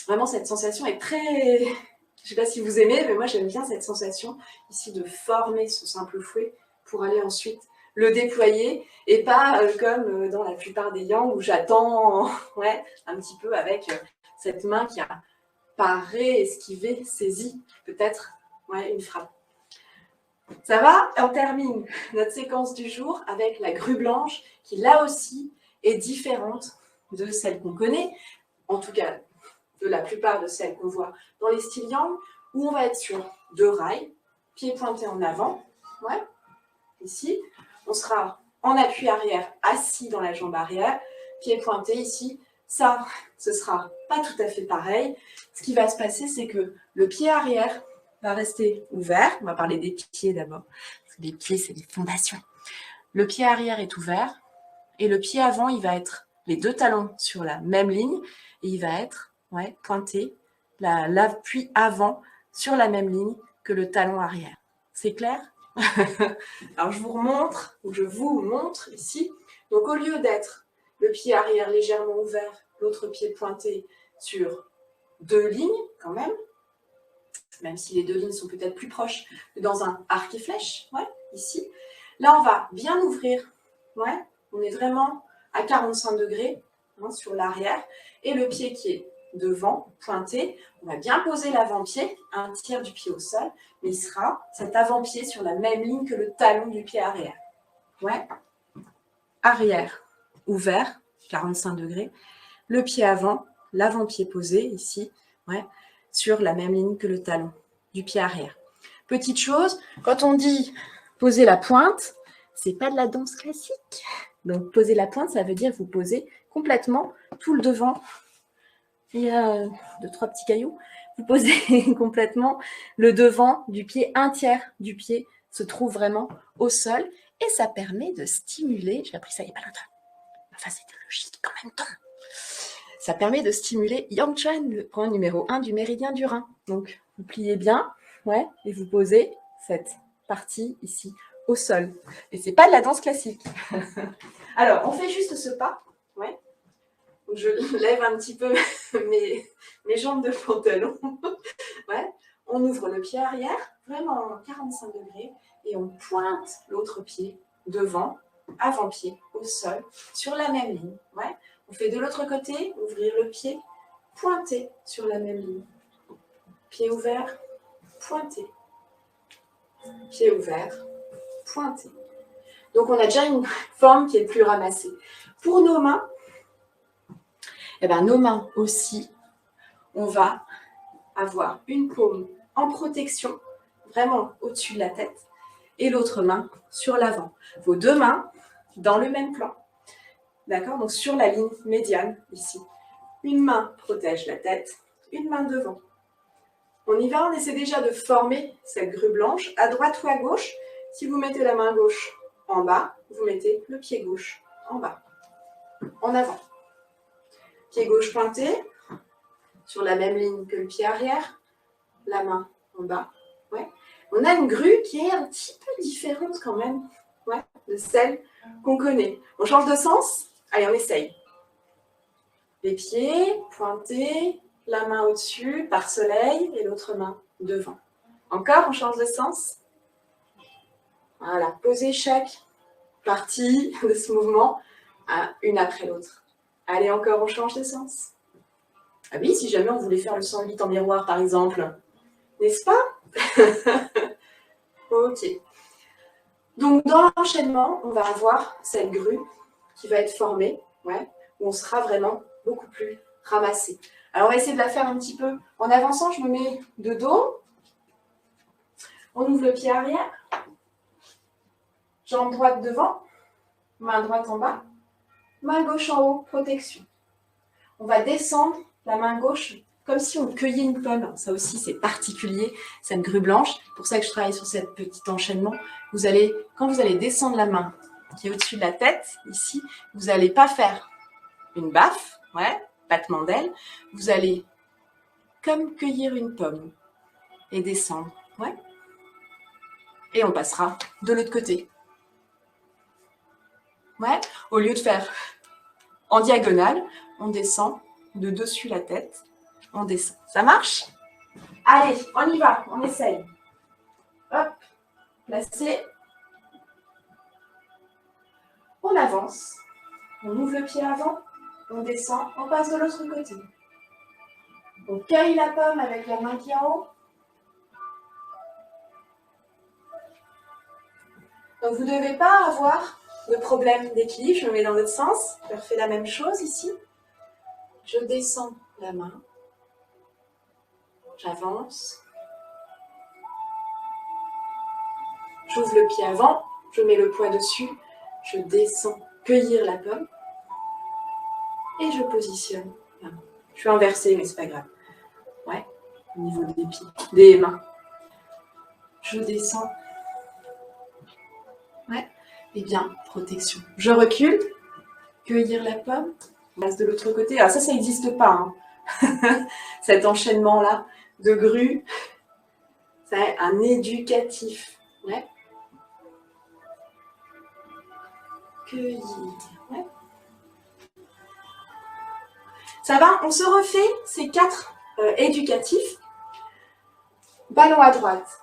Vraiment, cette sensation est très... Je ne sais pas si vous aimez, mais moi j'aime bien cette sensation ici de former ce simple fouet pour aller ensuite le déployer et pas comme dans la plupart des yang où j'attends ouais, un petit peu avec cette main qui a paré, esquivé, saisi peut-être ouais, une frappe. Ça va? On termine notre séquence du jour avec la grue blanche qui là aussi est différente de celle qu'on connaît, en tout cas de la plupart de celles qu'on voit dans les styles yang, où on va être sur deux rails, pieds pointés en avant, ouais, ici. On sera en appui arrière, assis dans la jambe arrière, pieds pointés ici. Ça, ce sera pas tout à fait pareil. Ce qui va se passer, c'est que le pied arrière va rester ouvert. On va parler des pieds d'abord, parce que les pieds, c'est les fondations. Le pied arrière est ouvert, et le pied avant, il va être les deux talons sur la même ligne, et il va être ouais, pointé, l'appui avant sur la même ligne que le talon arrière. C'est clair? Alors je vous montre ici. Donc au lieu d'être le pied arrière légèrement ouvert, l'autre pied pointé sur deux lignes quand même si les deux lignes sont peut-être plus proches que dans un arc et flèche, ouais, ici. Là on va bien ouvrir, ouais, on est vraiment à 45 degrés hein, sur l'arrière, et le pied qui est devant, pointé, on va bien poser l'avant-pied, un tiers du pied au sol, mais il sera cet avant-pied sur la même ligne que le talon du pied arrière. Ouais. Arrière, ouvert, 45 degrés. Le pied avant, l'avant-pied posé, ici, ouais, sur la même ligne que le talon du pied arrière. Petite chose, quand on dit poser la pointe, c'est pas de la danse classique. Donc poser la pointe, ça veut dire vous posez complètement tout le devant. Il y a 2-3 petits cailloux. Vous posez complètement le devant du pied, un tiers du pied se trouve vraiment au sol et ça permet de stimuler, j'ai appris ça il n'y a pas longtemps, enfin c'était logique en même temps, ça permet de stimuler Yang Chuan, le point numéro 1 du méridien du rein. Donc vous pliez bien, ouais, et vous posez cette partie ici au sol. Et c'est pas de la danse classique. Alors, on fait juste ce pas. Ouais. Je lève un petit peu mes jambes de pantalon. Ouais. On ouvre le pied arrière, vraiment 45 degrés, et on pointe l'autre pied devant, avant-pied, au sol, sur la même ligne. Ouais. On fait de l'autre côté, ouvrir le pied, pointer sur la même ligne. Pied ouvert, pointer. Pied ouvert, pointer. Donc, on a déjà une forme qui est plus ramassée. Pour nos mains, eh ben, nos mains aussi, on va avoir une paume en protection, vraiment au-dessus de la tête, et l'autre main sur l'avant. Vos deux mains dans le même plan. D'accord? Donc, sur la ligne médiane, ici. Une main protège la tête, une main devant. On y va, on essaie déjà de former cette grue blanche, à droite ou à gauche. Si vous mettez la main gauche en bas, vous mettez le pied gauche en bas, en avant. Pied gauche pointé, sur la même ligne que le pied arrière, la main en bas. Ouais. On a une grue qui est un petit peu différente quand même, ouais, de celle qu'on connaît. On change de sens? Allez, on essaye. Les pieds pointés, la main au-dessus, par soleil, et l'autre main devant. Encore, on change de sens. Voilà, posez chaque partie de ce mouvement une après l'autre. Allez, encore, on change de sens. Ah oui, si jamais on voulait faire le 108 en miroir, par exemple, n'est-ce pas? Ok. Donc, dans l'enchaînement, on va avoir cette grue qui va être formée, ouais, où on sera vraiment beaucoup plus ramassé. Alors, on va essayer de la faire un petit peu en avançant. Je me mets de dos. On ouvre le pied arrière. Jambe droite devant. Main droite en bas. Main gauche en haut, protection. On va descendre la main gauche comme si on cueillait une pomme. Ça aussi, c'est particulier, cette grue blanche. C'est pour ça que je travaille sur ce petit enchaînement. Quand vous allez descendre la main qui est au-dessus de la tête, ici, vous n'allez pas faire une baffe, ouais, battement d'aile. Vous allez comme cueillir une pomme et descendre, ouais. Et on passera de l'autre côté. Ouais, au lieu de faire en diagonale, on descend de dessus la tête, on descend. Ça marche? Allez, on y va, on essaye. Hop, placé. On avance, on ouvre le pied avant, on descend, on passe de l'autre côté. On cueille la pomme avec la main qui est en haut. Donc vous ne devez pas avoir de problème d'équilibre. Je me mets dans l'autre sens. Je refais la même chose ici. Je descends la main. J'avance. J'ouvre le pied avant. Je mets le poids dessus. Je descends cueillir la pomme. Et je positionne la main. Je suis inversée, mais c'est pas grave. Ouais, au niveau des pieds, des mains. Je descends. Ouais, et bien, protection. Je recule. Cueillir la pomme. On passe de l'autre côté. Alors ça n'existe pas. Hein. Cet enchaînement-là de grue, c'est un éducatif. Ouais. Cueillir. Ouais. Ça va, on se refait ces 4 éducatifs. Ballon à droite.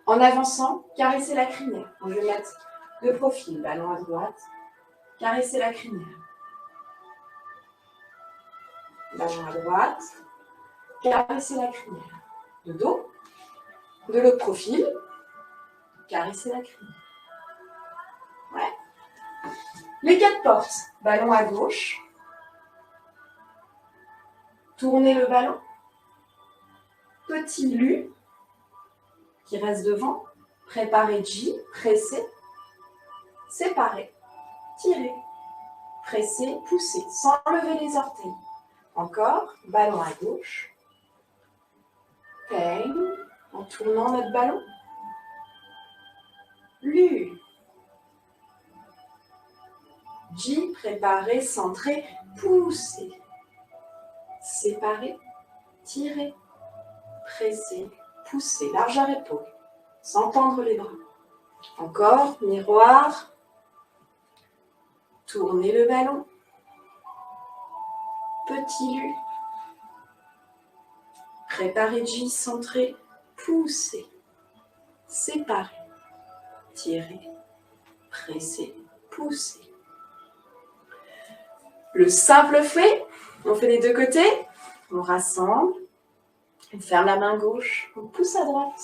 En avançant, caresser la crinière. Donc, je vais mettre de profil, ballon à droite. Caresser la crinière. Ballon à droite. Caresser la crinière. De dos. De l'autre profil. Caresser la crinière. Ouais. Les 4 portes. Ballon à gauche. Tournez le ballon. Petit lu qui reste devant. Préparez J. Pressez. Séparez. Tirez. Pressez. Poussez. Sans lever les orteils. Encore. Ballon à gauche. Peigne. En tournant notre ballon. Lu. J, préparer, centrer, pousser. Séparer, tirer, presser, pousser. Largeur épaule. sans tendre les bras. Encore, miroir. Tournez le ballon. Petit lu. Préparez J, centré. Poussez. Séparez. Tirez. Pressez. Poussez. Le simple fait, on fait les deux côtés. On rassemble. On ferme la main gauche. On pousse à droite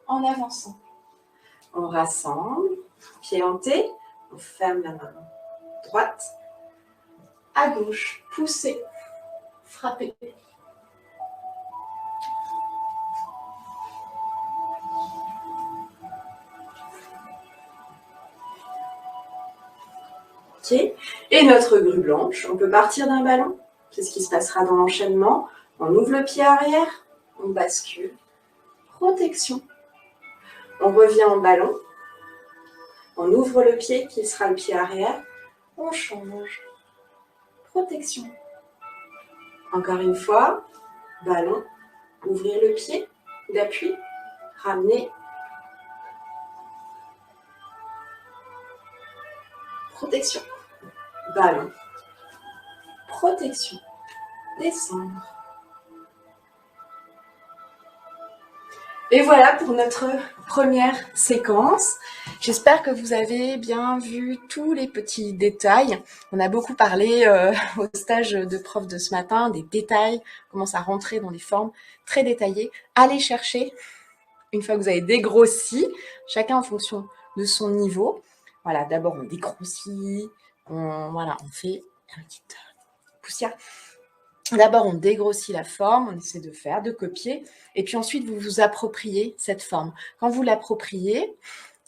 en avançant. On rassemble. Pied hanté. On ferme la main droite. À gauche. Poussez. Frappez. Okay. Et notre grue blanche, on peut partir d'un ballon. C'est ce qui se passera dans l'enchaînement. On ouvre le pied arrière, on bascule. Protection. On revient en ballon. On ouvre le pied qui sera le pied arrière. On change. Protection. Encore une fois, ballon. Ouvrir le pied d'appui. Ramener. Protection. Ballon. Protection. Descendre. Et voilà pour notre première séquence. J'espère que vous avez bien vu tous les petits détails. On a beaucoup parlé au stage de prof de ce matin, des détails, comment ça rentrer dans des formes très détaillées. Allez chercher, une fois que vous avez dégrossi, chacun en fonction de son niveau. Voilà, d'abord on dégrossit, on fait une petite poussière. D'abord, on dégrossit la forme, on essaie de copier, et puis ensuite, vous vous appropriez cette forme. Quand vous l'appropriez,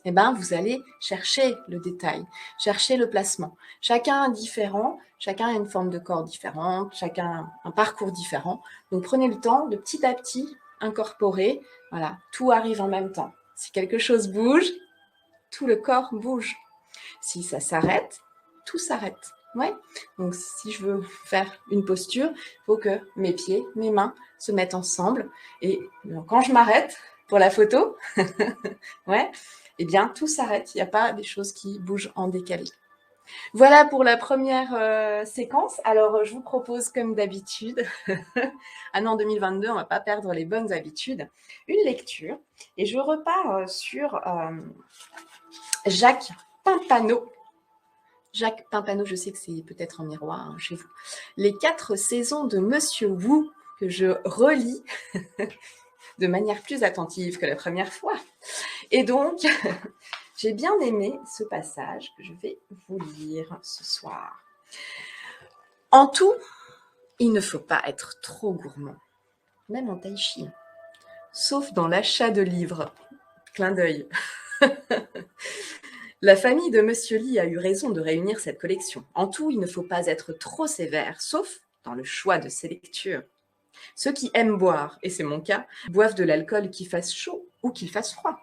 eh ben, vous allez chercher le détail, chercher le placement. Chacun est différent, chacun a une forme de corps différente, chacun a un parcours différent. Donc, prenez le temps de petit à petit incorporer. Voilà, tout arrive en même temps. Si quelque chose bouge, tout le corps bouge. Si ça s'arrête, tout s'arrête. Ouais. Donc, si je veux faire une posture, il faut que mes pieds, mes mains se mettent ensemble. Et quand je m'arrête pour la photo, ouais, eh bien, tout s'arrête. Il n'y a pas des choses qui bougent en décalé. Voilà pour la première séquence. Alors, je vous propose, comme d'habitude, en 2022, on ne va pas perdre les bonnes habitudes, une lecture. Et je repars sur Jacques Pampano. Jacques Pampano, je sais que c'est peut-être en miroir chez vous. Les 4 saisons de Monsieur Wu, que je relis de manière plus attentive que la première fois. Et donc, j'ai bien aimé ce passage que je vais vous lire ce soir. En tout, il ne faut pas être trop gourmand, même en tai chi, sauf dans l'achat de livres. Clin d'œil. La famille de Monsieur Li a eu raison de réunir cette collection. En tout, il ne faut pas être trop sévère, sauf dans le choix de ses lectures. Ceux qui aiment boire, et c'est mon cas, boivent de l'alcool qu'il fasse chaud ou qu'il fasse froid.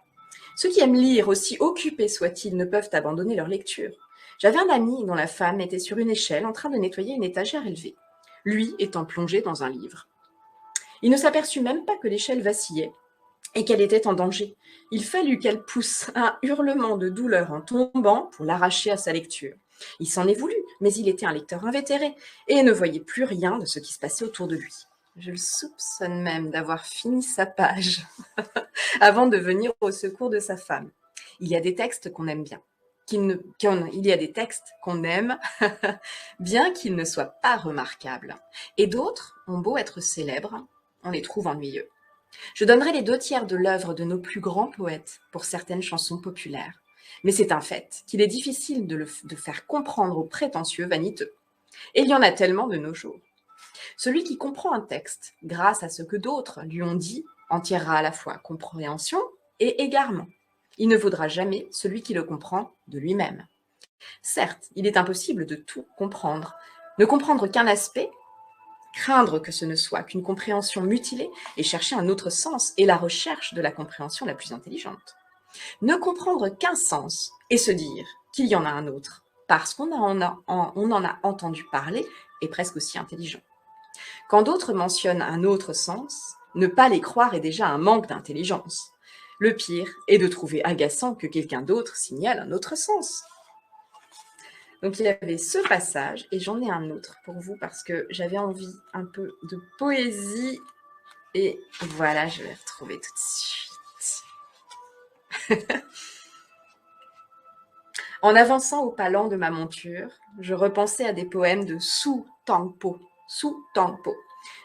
Ceux qui aiment lire, aussi occupés soient-ils, ne peuvent abandonner leur lecture. J'avais un ami dont la femme était sur une échelle en train de nettoyer une étagère élevée, lui étant plongé dans un livre. Il ne s'aperçut même pas que l'échelle vacillait et qu'elle était en danger. Il fallut qu'elle pousse un hurlement de douleur en tombant pour l'arracher à sa lecture. Il s'en est voulu, mais il était un lecteur invétéré et ne voyait plus rien de ce qui se passait autour de lui. Je le soupçonne même d'avoir fini sa page avant de venir au secours de sa femme. Il y a des textes qu'on aime bien. Il y a des textes qu'on aime, bien qu'ils ne soient pas remarquables. Et d'autres ont beau être célèbres, on les trouve ennuyeux. Je donnerai les 2/3 de l'œuvre de nos plus grands poètes pour certaines chansons populaires. Mais c'est un fait qu'il est difficile de faire comprendre aux prétentieux vaniteux. Et il y en a tellement de nos jours. Celui qui comprend un texte grâce à ce que d'autres lui ont dit en tirera à la fois compréhension et égarement. Il ne vaudra jamais celui qui le comprend de lui-même. Certes, il est impossible de tout comprendre. Ne comprendre qu'un aspect, craindre que ce ne soit qu'une compréhension mutilée et chercher un autre sens est la recherche de la compréhension la plus intelligente. Ne comprendre qu'un sens et se dire qu'il y en a un autre parce qu'on en a entendu parler est presque aussi intelligent. Quand d'autres mentionnent un autre sens, ne pas les croire est déjà un manque d'intelligence. Le pire est de trouver agaçant que quelqu'un d'autre signale un autre sens. Donc il y avait ce passage, et j'en ai un autre pour vous parce que j'avais envie un peu de poésie. Et voilà, je vais retrouver tout de suite. En avançant au pas lent de ma monture, je repensais à des poèmes de Su Tangpo. Su Tangpo.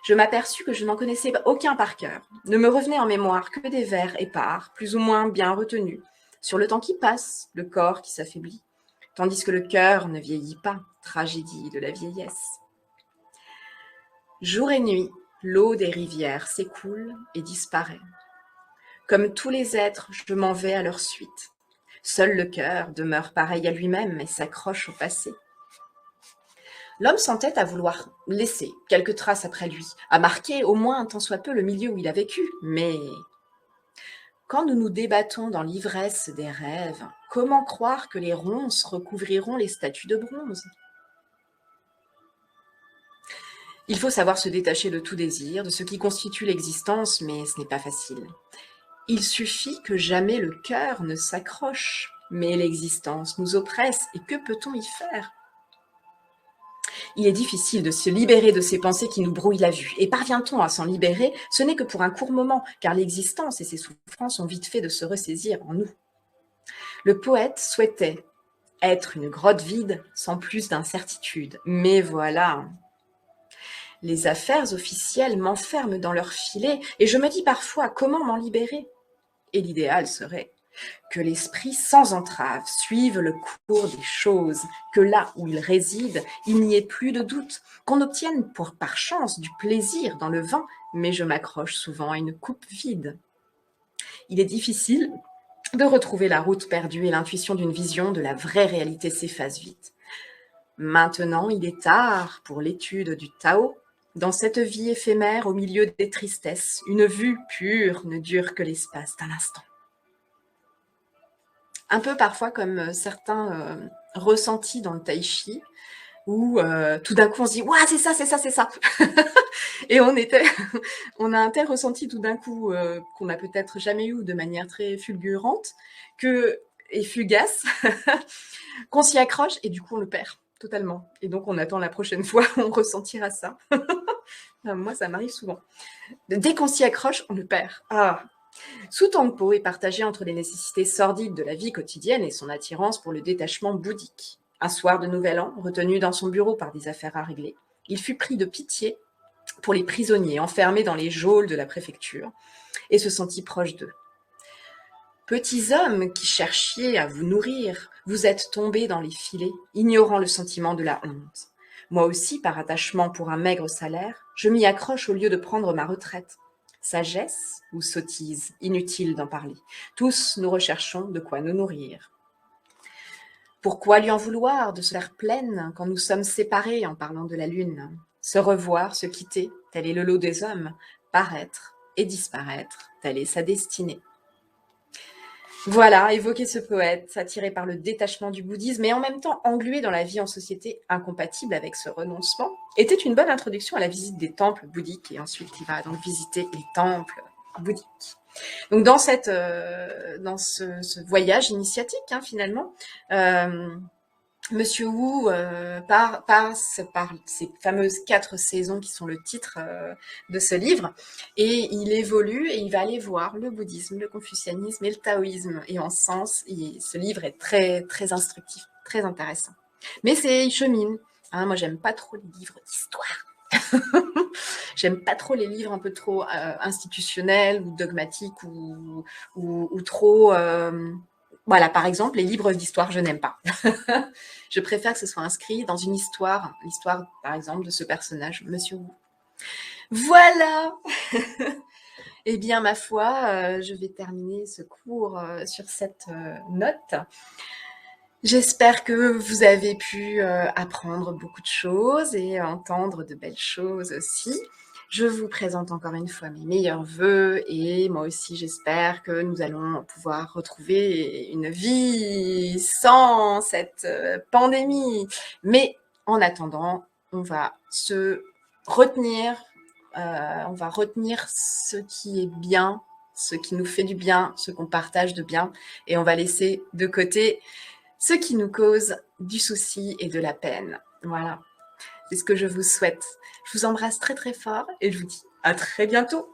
Je m'aperçus que je n'en connaissais aucun par cœur. Ne me revenaient en mémoire que des vers épars, plus ou moins bien retenus, sur le temps qui passe, le corps qui s'affaiblit, tandis que le cœur ne vieillit pas, tragédie de la vieillesse. Jour et nuit, l'eau des rivières s'écoule et disparaît. Comme tous les êtres, je m'en vais à leur suite. Seul le cœur demeure pareil à lui-même et s'accroche au passé. L'homme s'entête à vouloir laisser quelques traces après lui, à marquer au moins un tant soit peu le milieu où il a vécu. Mais quand nous nous débattons dans l'ivresse des rêves, comment croire que les ronces recouvriront les statues de bronze ? Il faut savoir se détacher de tout désir, de ce qui constitue l'existence, mais ce n'est pas facile. Il suffit que jamais le cœur ne s'accroche, mais l'existence nous oppresse, et que peut-on y faire ? Il est difficile de se libérer de ces pensées qui nous brouillent la vue, et parvient-on à s'en libérer, ce n'est que pour un court moment, car l'existence et ses souffrances ont vite fait de se ressaisir en nous. Le poète souhaitait être une grotte vide sans plus d'incertitude, mais voilà. Les affaires officielles m'enferment dans leur filet, et je me dis parfois comment m'en libérer. Et l'idéal serait que l'esprit sans entrave suive le cours des choses, que là où il réside, il n'y ait plus de doute, qu'on obtienne par chance du plaisir dans le vin, mais je m'accroche souvent à une coupe vide. Il est difficile de retrouver la route perdue et l'intuition d'une vision de la vraie réalité s'efface vite. Maintenant, il est tard pour l'étude du Tao. Dans cette vie éphémère, au milieu des tristesses, une vue pure ne dure que l'espace d'un instant. Un peu parfois comme certains ressentis dans le tai chi, où tout d'un coup on se dit « Ouah, c'est ça, c'est ça, c'est ça !» Et on a un tel ressenti tout d'un coup qu'on n'a peut-être jamais eu de manière très fulgurante et fugace, qu'on s'y accroche et du coup on le perd totalement. Et donc on attend la prochaine fois où on ressentira ça. Moi, ça m'arrive souvent. Dès qu'on s'y accroche, on le perd. Ah. Su Tangpo est partagé entre les nécessités sordides de la vie quotidienne et son attirance pour le détachement bouddhique. Un soir de Nouvel An, retenu dans son bureau par des affaires à régler, il fut pris de pitié pour les prisonniers enfermés dans les geôles de la préfecture et se sentit proche d'eux. Petits hommes qui cherchiez à vous nourrir, vous êtes tombés dans les filets, ignorant le sentiment de la honte. Moi aussi, par attachement pour un maigre salaire, je m'y accroche au lieu de prendre ma retraite. Sagesse ou sottise, inutile d'en parler. Tous nous recherchons de quoi nous nourrir. Pourquoi lui en vouloir de se l'air pleine quand nous sommes séparés en parlant de la lune ? Se revoir, se quitter, tel est le lot des hommes. Paraître et disparaître, telle est sa destinée. Voilà, évoquer ce poète, attiré par le détachement du bouddhisme et en même temps englué dans la vie en société incompatible avec ce renoncement, était une bonne introduction à la visite des temples bouddhiques. Et ensuite, il va donc visiter les temples bouddhiques. Donc dans ce voyage initiatique, finalement, Monsieur Wu passe par ces fameuses 4 saisons qui sont le titre de ce livre, et il évolue et il va aller voir le bouddhisme, le confucianisme et le taoïsme. Et en sens, ce livre est très, très instructif, très intéressant. Mais il chemine. Moi, j'aime pas trop les livres d'histoire. J'aime pas trop les livres un peu trop institutionnels ou dogmatiques ou trop... Voilà, par exemple, les livres d'histoire, je n'aime pas. Je préfère que ce soit inscrit dans une histoire, l'histoire, par exemple, de ce personnage, Monsieur Wu. Voilà. Eh bien, ma foi, je vais terminer ce cours sur cette note. J'espère que vous avez pu apprendre beaucoup de choses et entendre de belles choses aussi. Je vous présente encore une fois mes meilleurs vœux et moi aussi j'espère que nous allons pouvoir retrouver une vie sans cette pandémie. Mais en attendant, on va retenir ce qui est bien, ce qui nous fait du bien, ce qu'on partage de bien, et on va laisser de côté ce qui nous cause du souci et de la peine. Voilà, c'est ce que je vous souhaite. Je vous embrasse très très fort et je vous dis à très bientôt.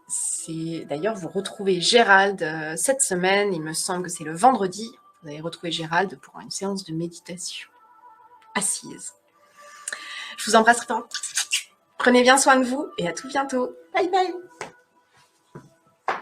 D'ailleurs, vous retrouvez Gérald cette semaine, il me semble que c'est le vendredi. Vous allez retrouver Gérald pour une séance de méditation assise. Je vous embrasse très fort. Prenez bien soin de vous et à tout bientôt. Bye bye.